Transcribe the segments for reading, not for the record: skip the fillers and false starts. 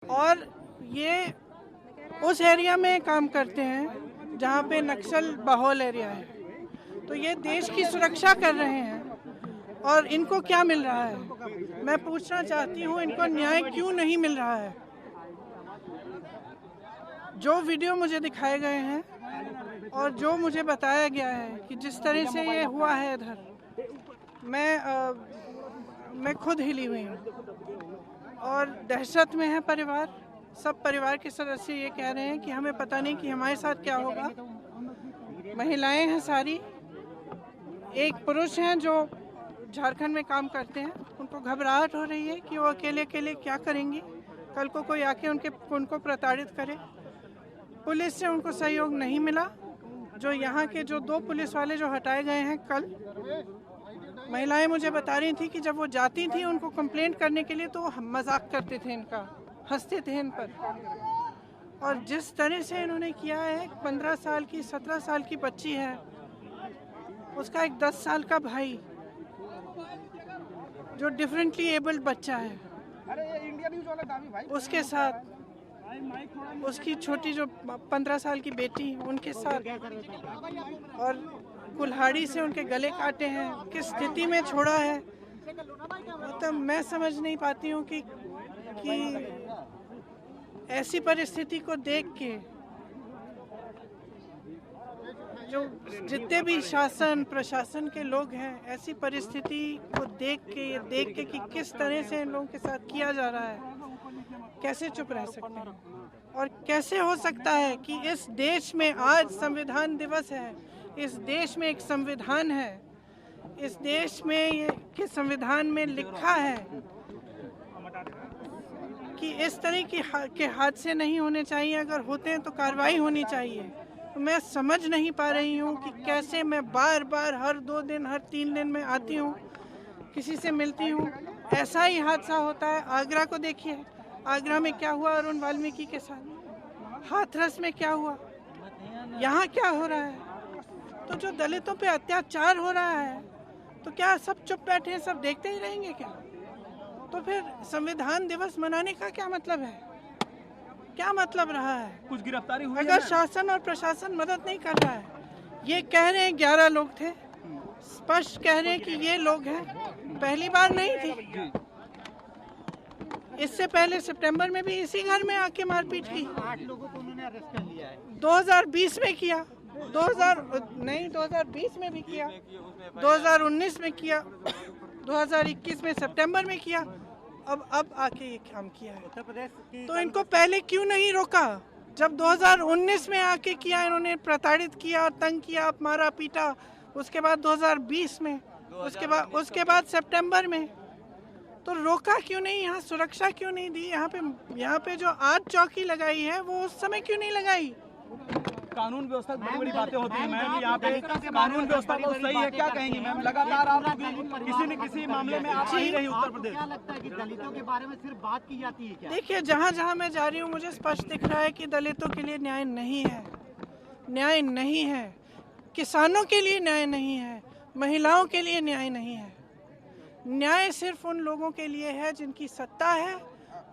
और ये उस एरिया में काम करते हैं जहाँ पे नक्सल बहुल एरिया है। तो ये देश की सुरक्षा कर रहे हैं और इनको क्या मिल रहा है? मैं पूछना चाहती हूँ, इनको न्याय क्यों नहीं मिल रहा है? जो वीडियो मुझे दिखाए गए हैं और जो मुझे बताया गया है कि जिस तरह से ये हुआ है इधर, मैं खुद हिली हुई हूँ और दहशत में है परिवार। सब परिवार के सदस्य ये कह रहे हैं कि हमें पता नहीं कि हमारे साथ क्या होगा। महिलाएं हैं सारी, एक पुरुष हैं जो झारखंड में काम करते हैं, उनको घबराहट हो रही है कि वो अकेले अकेले क्या करेंगी, कल को कोई आके उनको प्रताड़ित करे। पुलिस से उनको सहयोग नहीं मिला। जो यहाँ के जो 2 पुलिस वाले जो हटाए गए हैं कल, महिलाएं मुझे बता रही थी कि जब वो जाती थी उनको कंप्लेंट करने के लिए तो वो मजाक करते थे, इनका हंसते थे इन पर। और जिस तरह से इन्होंने किया है, 15 साल की 17 साल की बच्ची है, उसका एक 10 साल का भाई जो डिफरेंटली एबल्ड बच्चा है, उसके साथ उसकी छोटी जो 15 साल की बेटी, उनके साथ, और कुल्हाड़ी से उनके गले काटे हैं, किस स्थिति में छोड़ा है। मतलब मैं समझ नहीं पाती हूँ कि ऐसी परिस्थिति को देख के जो जितने भी शासन प्रशासन के लोग हैं, ऐसी परिस्थिति को देख के कि किस तरह से इन लोगों के साथ किया जा रहा है, कैसे चुप रह सकते हैं? और कैसे हो सकता है कि इस देश में आज संविधान दिवस है, इस देश में एक संविधान है, इस देश में के संविधान में लिखा है कि इस तरह के हादसे नहीं होने चाहिए, अगर होते हैं तो कार्रवाई होनी चाहिए। तो मैं समझ नहीं पा रही हूँ कि कैसे मैं बार बार हर 2 दिन हर 3 दिन में आती हूँ, किसी से मिलती हूँ, ऐसा ही हादसा होता है। आगरा को देखिए, आगरा में क्या हुआ अरुण वाल्मीकि के साथ, हाथरस में क्या हुआ, यहाँ क्या हो रहा है। तो जो दलितों पे अत्याचार हो रहा है, तो क्या सब चुप बैठे हैं, सब देखते ही रहेंगे क्या? तो फिर संविधान दिवस मनाने का क्या मतलब है? क्या मतलब रहा है? कुछ गिरफ्तारी हुई अगर शासन और प्रशासन मदद नहीं कर रहा है, ये कह रहे हैं 11 लोग थे, स्पष्ट कह रहे हैं कि ये लोग हैं, पहली बार नहीं थी। इससे पहले सितंबर में भी इसी घर में आके मारपीट की। 8 लोगों को उन्होंने अरेस्ट कर लिया है। 2020 में किया, 2020 में भी किया, 2019 में किया, 2021 में सितंबर में किया, अब आके ये काम किया है। उत्तर प्रदेश की तो इनको पहले क्यों नहीं रोका? जब 2019 में आके किया, इन्होंने प्रताड़ित किया, तंग किया, मारा पीटा, उसके बाद 2020 में, उसके बाद सितंबर में, तो रोका क्यों नहीं? यहाँ सुरक्षा क्यों नहीं दी? यहाँ पे जो आज चौकी लगाई है वो उस समय क्यों नहीं लगाई? कानून व्यवस्था बड़ी बड़ी बातें होती हैं मैम, यहाँ पे कानून व्यवस्था तो सही है, क्या कहेंगी मैम? लगातार आप किसी न किसी मामले में आप ही रही उत्तर प्रदेश। क्या लगता है कि दलितों के बारे में सिर्फ बात की जाती है क्या? देखिए, जहाँ जहाँ मैं जा रही हूँ मुझे स्पष्ट दिख रहा है कि दलितों के लिए न्याय नहीं है, न्याय नहीं है, किसानों के लिए न्याय नहीं है, महिलाओं के लिए न्याय नहीं है। न्याय सिर्फ उन लोगों के लिए है जिनकी सत्ता है,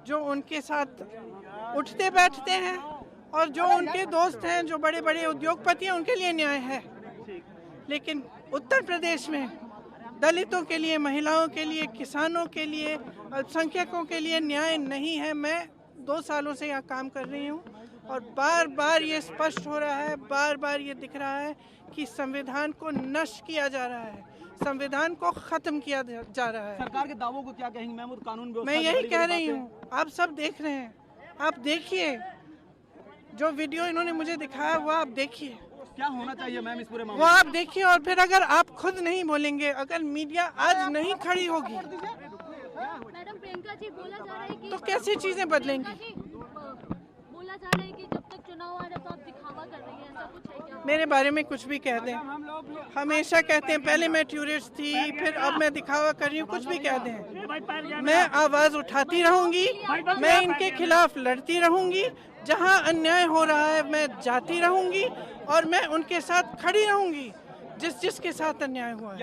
जो उनके साथ उठते बैठते हैं, और जो उनके दोस्त हैं, जो बड़े बड़े उद्योगपति हैं, उनके लिए न्याय है। लेकिन उत्तर प्रदेश में दलितों के लिए, महिलाओं के लिए, किसानों के लिए, अल्पसंख्यकों के लिए न्याय नहीं है। मैं 2 सालों से यहाँ काम कर रही हूँ और बार बार ये स्पष्ट हो रहा है, बार बार ये दिख रहा है कि संविधान को नष्ट किया जा रहा है, संविधान को खत्म किया जा रहा है। सरकार के दावों को क्या कहेंगे मैम? कानून व्यवस्था मैं यही कह रही हूँ, आप सब देख रहे हैं, आप देखिए, जो वीडियो इन्होंने मुझे दिखाया वो आप देखिए, क्या होना चाहिए मैम इस पूरे वो मामले? आप देखिए। और फिर अगर आप खुद नहीं बोलेंगे, अगर मीडिया आज नहीं खड़ी होगी, मैडम प्रियंका जी, बोला जा रहा है कि तो कैसी चीजें बदलेंगी? बोला जा रहा है कि जब तक चुनाव आ रहा है तो आप दिखावा कर रही हैं, ऐसा कुछ है क्या? मेरे बारे में कुछ भी कह दें, हमेशा कहते हैं पहले मैं टूरिस्ट थी, फिर अब मैं दिखावा कर रही हूँ, कुछ भी कह दें, मैं आवाज उठाती रहूंगी, मैं इनके खिलाफ लड़ती रहूंगी, जहाँ अन्याय हो रहा है मैं जाती रहूंगी और मैं उनके साथ खड़ी रहूंगी, जिसके साथ अन्याय हुआ है।